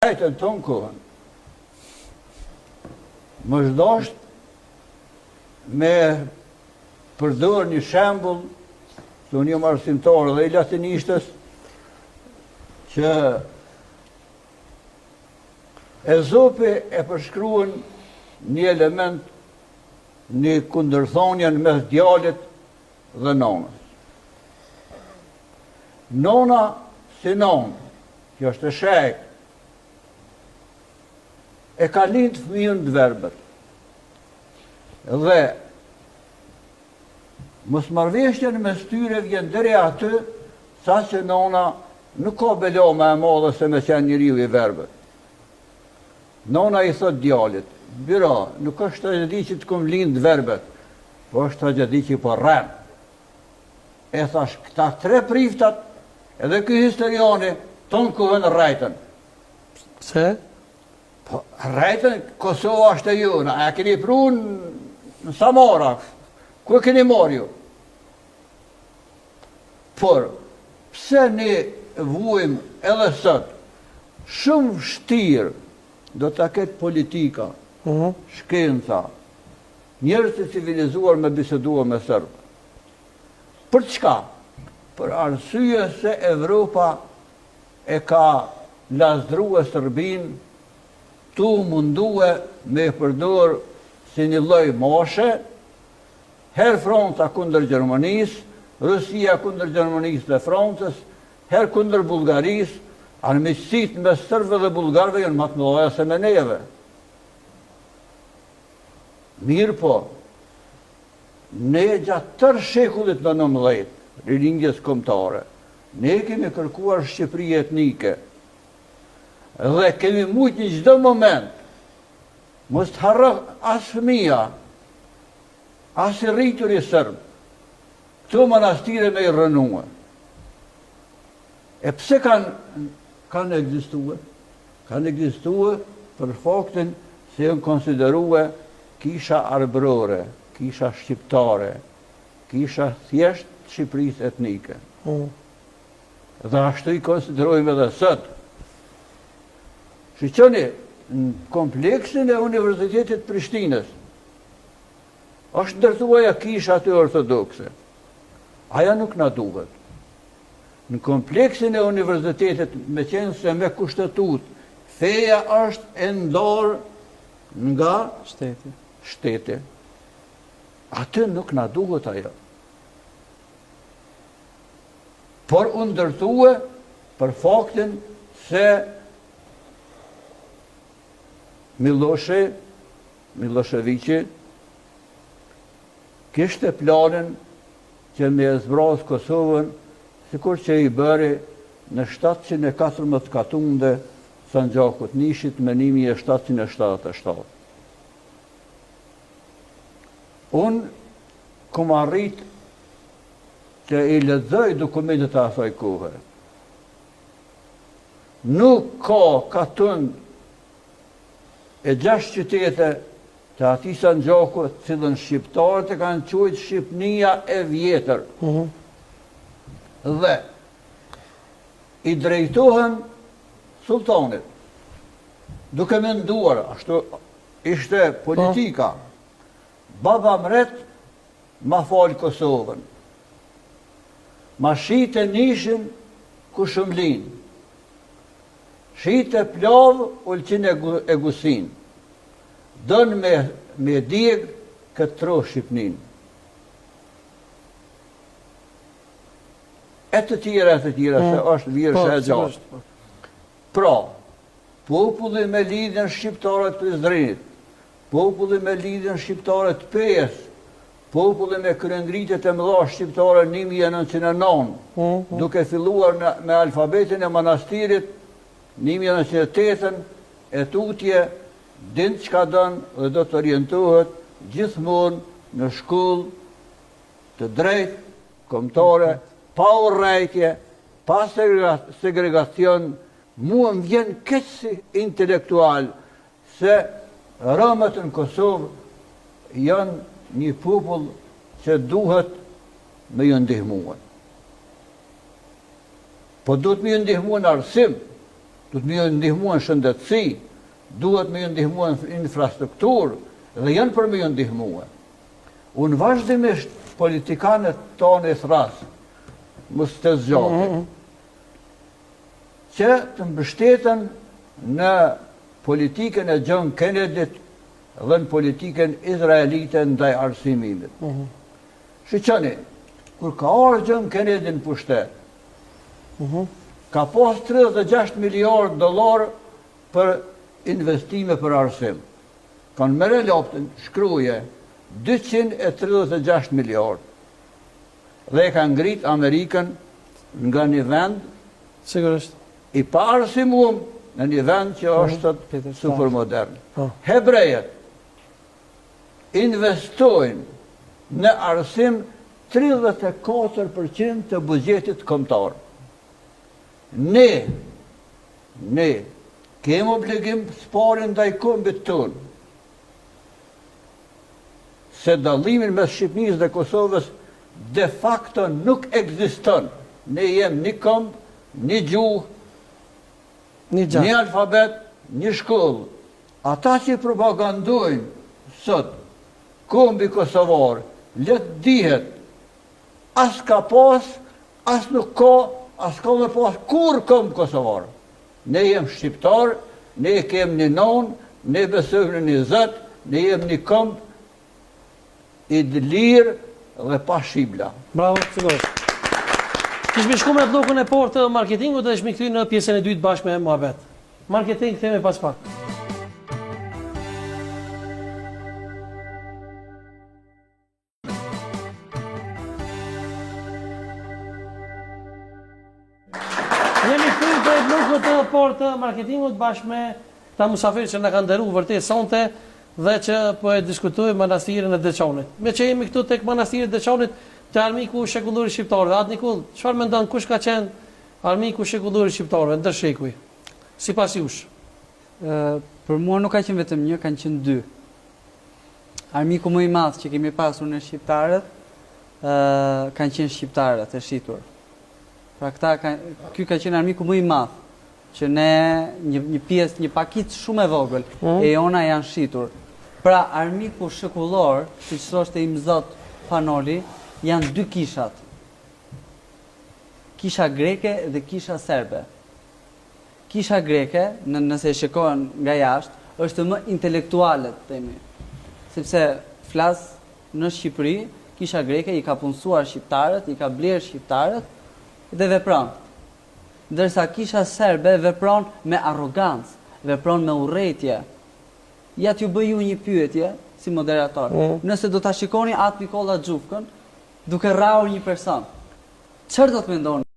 Në tonë kohën, më zhdosht me përdor një shembull të një arsimtar dhe i latinishtës që Ezopi e përshkruan një element, një kundërthonje mes djalit dhe nonës. Nona si nonë, kjo është e shek, e ka lind fëmijën të verbet. Dhe mosmarrveshjen mes tyre vjen deri aty, sa që nona nuk ka belo më e madhe se me qenë njeriu i verbet. Nona i thot djalit, biro, nuk është tragedi që të kom lind verbet, po është tragedi që po rren. E thash, këta tre priftat, edhe ky historiani, tonë kohën rrejtën. Pse? Po, rrejtën, Kosova është e jona, e keni pru në Samara, ku e keni marrë ju? Por, pse ne vuajmë edhe sot, shumë vështirë do të ketë politika, shkenca, njerëz të civilizuar me biseduar me Serbë. Për çka? Për arsye se Evropa e ka lazdrua Serbinë, tu mundue me përdor si një lloj moshe, herë fronta kundër Gjermanisë, Rusia kundër Gjermanisë dhe Francës, herë kundër Bullgarisë, armiqësitë me serbëve dhe bullgarëve janë më të mëdha se me neve. Mirë po, ne gjatë tërë shekullit në 19, rilindjes kombëtare, ne kemi kërkuar Shqipëri etnike, dhe kemi mujtë në çdo moment, mos të harro as fëmia, as i rritur i Serb, këto manastire me i rënue. E pse kanë ekzistuar? Kanë ekzistuar për faktin se janë konsiderue kisha arbrore, kisha shqiptare, kisha thjesht Shqipërisë etnike. Dhe ashtu i konsiderojmë edhe sot. Shqyqoni, në kompleksin e Universitetit Prishtinës, është ndërtuaja kisha aty ortodokse. Aja nuk na duhet. Në kompleksin e universitetit, me qenë se me kushtetut, feja është e ndarë nga shteti. Aty nuk na duhet ajo. Por u ndërtue për faktin se Miloševiqi kishte planin që me e zbraz Kosovën, sikur që i bëri në 714 katunde Sanxhakut Nishit me 1777. Unë kom arrit që i lexoj dokumentet e asaj kohe. Nuk ka katund e 6 qytete të ati Sanxhakut, cilën shqiptarët e kanë quajtur Shqipnia e vjetër. Dhe i drejtohen sultanit, duke menduar, ashtu ishte politika, baba mret ma fal Kosovën, ma shite Nishin ku shumlin, shite Plav Ulqin e Gusin, dën me djeg këtë tro Shqipnin. E të tjera, se është virë e gjatë. Pra, populli me lidhjen shqiptare të Prizrenit, populli me lidhjen shqiptare të Pejës, populli me kryengritjet e mëdha shqiptare 1909, duke filluar me alfabetin e manastirit, 1908 e tutje, din çka don dhe do të orientohet gjithmonë në shkollë të drejtë, kombëtare, pa urrejtje, pa segregacion. Mua më vjen keq si intelektual se romët në Kosovë janë një popull që duhet me ju ndihmuar. Po duhet me ju ndihmuar në arsim, duhet me ju ndihmua në shëndetësi, duhet me ju ndihmua në infrastrukturë, dhe janë për me ju ndihmua. Unë vazhdimisht politikanët tonë e thrasë, mos të zgjatin, që të mbështeten në politikën e John Kennedy dhe në politikën izraelite ndaj arsimimit. Shqyqeni, kur ka orë John Kennedy në pushtet, ka pas $36 miliard për investime për arsim. Kanë mere loptën, shkruje, 236 miliard. Dhe e ka ngrit Amerikën nga një vend Sigurisht. i pa arsimuar në një vend që është super modern. Hebrejet investojnë në arsim 34% të buxhetit kombëtar. Ne kemi obligim sparin ndaj kombit tonë, se dallimin mes Shqipërisë dhe Kosovës de facto nuk ekziston. Ne jem një komb, një gjuhë, një alfabet, një shkollë. Ata që propagandojnë sot kombi kosovar, letë dihet, as ka pas, as nuk ka, as ka me pas kur komb kosovar. Ne jem shqiptar, ne kem një non, ne besojmë në një zët, ne jem një komb i lirë dhe pa shibla. Bravo, sigurisht. Kishme shku me blokun e parë të marketingut dhe ishme këthy në pjesën e dytë bashkë me Muhabet. Marketing, këtheme pas pak. Jemi këthy të blokut të parë të marketingut bashkë me ta musafirë që në kanë dëru vërtet sonte dhe që po e diskutojmë manastirin e Deçanit. Me që jemi këtu tek manastiri e Deçanit, të armiku shekullori shqiptarëve. Atë Nikull, çfarë mendon kush ka qenë armiku shekullori shqiptarëve ndër shekuj? Sipas jush? Për mua nuk ka qenë vetëm një, kanë qenë dy. Armiku më i madh që kemi pasur në shqiptarët kanë qenë shqiptarët e shitur. Pra ky ka qenë armiku më i madh që ne një pjesë, një pakicë shumë e vogël e jona janë shitur. Pra armiku shekullor, siç thoshte im zot Panoli, janë dy kishat. Kisha greke dhe kisha serbe. Kisha greke, nëse e shikohen nga jashtë, është më intelektuale, themi. Sepse flas në Shqipëri, kisha greke i ka punësuar shqiptarët, i ka blerë shqiptarët dhe vepron. Ndërsa kisha serbe vepron me arrogancë, vepron me urrëtie. Ja t'ju bëj ju një pyetje si moderator. Nëse do ta shikoni atë Nikolla Xhufkën, duke rrahur një person, çfarë do të mendoni?